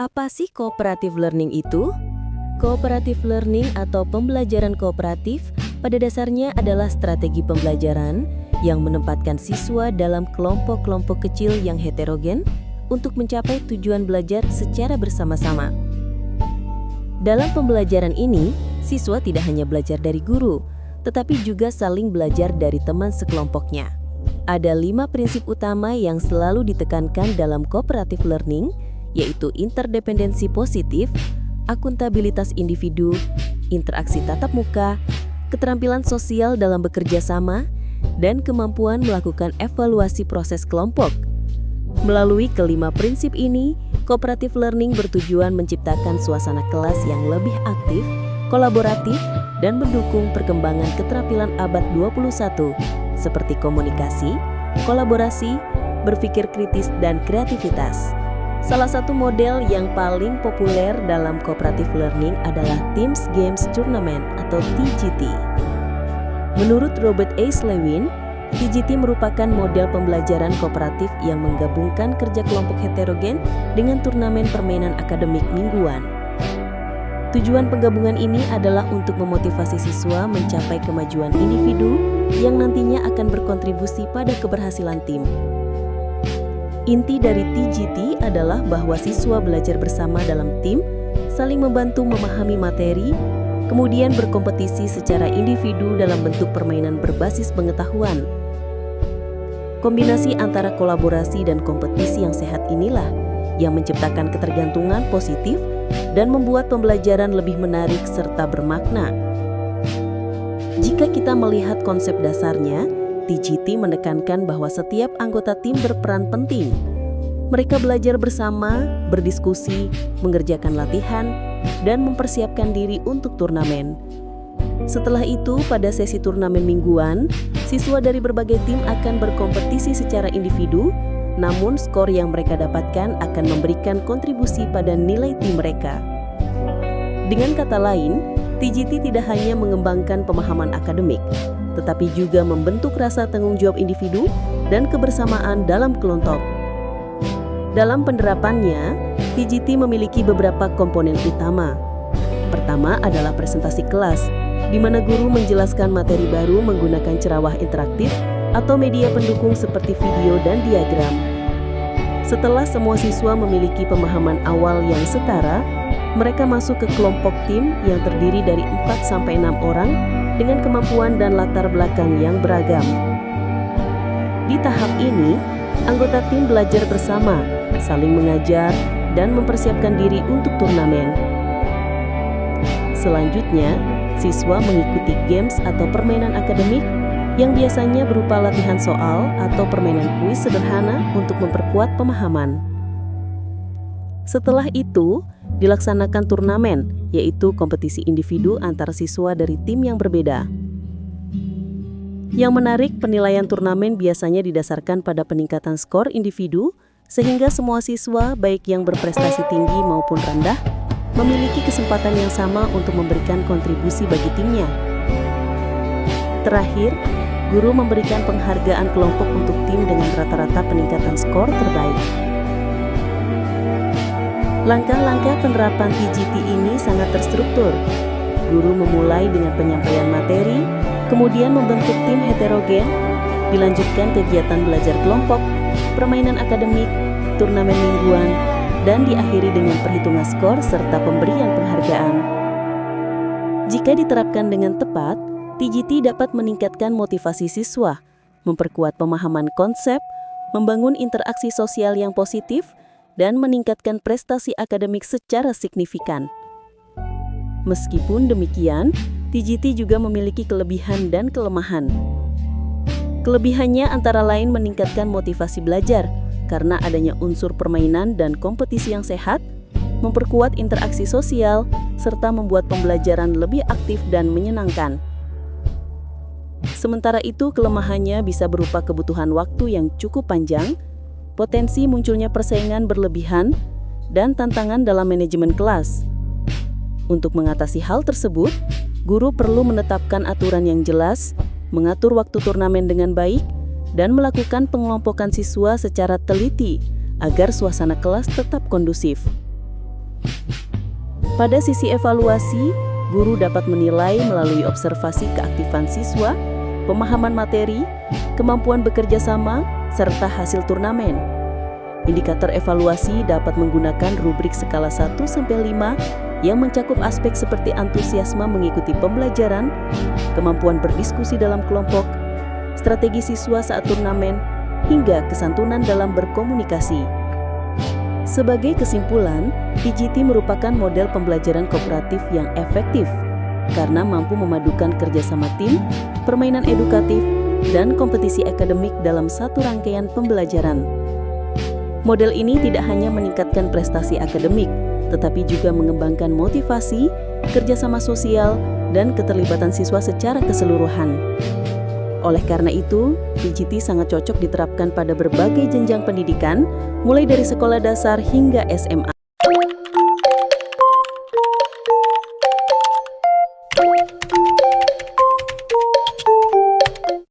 Apa sih cooperative learning itu? Cooperative learning atau pembelajaran kooperatif pada dasarnya adalah strategi pembelajaran yang menempatkan siswa dalam kelompok-kelompok kecil yang heterogen untuk mencapai tujuan belajar secara bersama-sama. Dalam pembelajaran ini, siswa tidak hanya belajar dari guru, tetapi juga saling belajar dari teman sekelompoknya. Ada 5 prinsip utama yang selalu ditekankan dalam cooperative learning, yaitu interdependensi positif, akuntabilitas individu, interaksi tatap muka, keterampilan sosial dalam bekerja sama, dan kemampuan melakukan evaluasi proses kelompok. Melalui kelima prinsip ini, cooperative learning bertujuan menciptakan suasana kelas yang lebih aktif, kolaboratif, dan mendukung perkembangan keterampilan abad 21, seperti komunikasi, kolaborasi, berpikir kritis, dan kreativitas. Salah satu model yang paling populer dalam cooperative learning adalah Teams Games Tournament atau TGT. Menurut Robert A. Slewin, TGT merupakan model pembelajaran kooperatif yang menggabungkan kerja kelompok heterogen dengan turnamen permainan akademik mingguan. Tujuan penggabungan ini adalah untuk memotivasi siswa mencapai kemajuan individu yang nantinya akan berkontribusi pada keberhasilan tim. Inti dari TGT adalah bahwa siswa belajar bersama dalam tim, saling membantu memahami materi, kemudian berkompetisi secara individu dalam bentuk permainan berbasis pengetahuan. Kombinasi antara kolaborasi dan kompetisi yang sehat inilah yang menciptakan ketergantungan positif dan membuat pembelajaran lebih menarik serta bermakna. Jika kita melihat konsep dasarnya, TGT menekankan bahwa setiap anggota tim berperan penting. Mereka belajar bersama, berdiskusi, mengerjakan latihan, dan mempersiapkan diri untuk turnamen. Setelah itu, pada sesi turnamen mingguan, siswa dari berbagai tim akan berkompetisi secara individu, namun skor yang mereka dapatkan akan memberikan kontribusi pada nilai tim mereka. Dengan kata lain, TGT tidak hanya mengembangkan pemahaman akademik, tetapi juga membentuk rasa tanggung jawab individu dan kebersamaan dalam kelompok. Dalam penerapannya, TGT memiliki beberapa komponen utama. Pertama adalah presentasi kelas, di mana guru menjelaskan materi baru menggunakan ceramah interaktif atau media pendukung seperti video dan diagram. Setelah semua siswa memiliki pemahaman awal yang setara, mereka masuk ke kelompok tim yang terdiri dari 4-6 orang dengan kemampuan dan latar belakang yang beragam. Di tahap ini, anggota tim belajar bersama, saling mengajar, dan mempersiapkan diri untuk turnamen. Selanjutnya, siswa mengikuti games atau permainan akademik yang biasanya berupa latihan soal atau permainan kuis sederhana untuk memperkuat pemahaman. Setelah itu, dilaksanakan turnamen, yaitu kompetisi individu antar siswa dari tim yang berbeda. Yang menarik, penilaian turnamen biasanya didasarkan pada peningkatan skor individu, sehingga semua siswa, baik yang berprestasi tinggi maupun rendah, memiliki kesempatan yang sama untuk memberikan kontribusi bagi timnya. Terakhir, guru memberikan penghargaan kelompok untuk tim dengan rata-rata peningkatan skor terbaik. Langkah-langkah penerapan TGT ini sangat terstruktur. Guru memulai dengan penyampaian materi, kemudian membentuk tim heterogen, dilanjutkan kegiatan belajar kelompok, permainan akademik, turnamen mingguan, dan diakhiri dengan perhitungan skor serta pemberian penghargaan. Jika diterapkan dengan tepat, TGT dapat meningkatkan motivasi siswa, memperkuat pemahaman konsep, membangun interaksi sosial yang positif, dan meningkatkan prestasi akademik secara signifikan. Meskipun demikian, TGT juga memiliki kelebihan dan kelemahan. Kelebihannya antara lain meningkatkan motivasi belajar karena adanya unsur permainan dan kompetisi yang sehat, memperkuat interaksi sosial, serta membuat pembelajaran lebih aktif dan menyenangkan. Sementara itu, kelemahannya bisa berupa kebutuhan waktu yang cukup panjang, potensi munculnya persaingan berlebihan, dan tantangan dalam manajemen kelas. Untuk mengatasi hal tersebut, guru perlu menetapkan aturan yang jelas, mengatur waktu turnamen dengan baik, dan melakukan pengelompokan siswa secara teliti agar suasana kelas tetap kondusif. Pada sisi evaluasi, guru dapat menilai melalui observasi keaktifan siswa, pemahaman materi, kemampuan bekerja sama, serta hasil turnamen. Indikator evaluasi dapat menggunakan rubrik skala 1-5 yang mencakup aspek seperti antusiasme mengikuti pembelajaran, kemampuan berdiskusi dalam kelompok, strategi siswa saat turnamen, hingga kesantunan dalam berkomunikasi. Sebagai kesimpulan, PGT merupakan model pembelajaran kooperatif yang efektif karena mampu memadukan kerjasama tim, permainan edukatif, dan kompetisi akademik dalam satu rangkaian pembelajaran. Model ini tidak hanya meningkatkan prestasi akademik, tetapi juga mengembangkan motivasi, kerjasama sosial, dan keterlibatan siswa secara keseluruhan. Oleh karena itu, PGT sangat cocok diterapkan pada berbagai jenjang pendidikan, mulai dari sekolah dasar hingga SMA.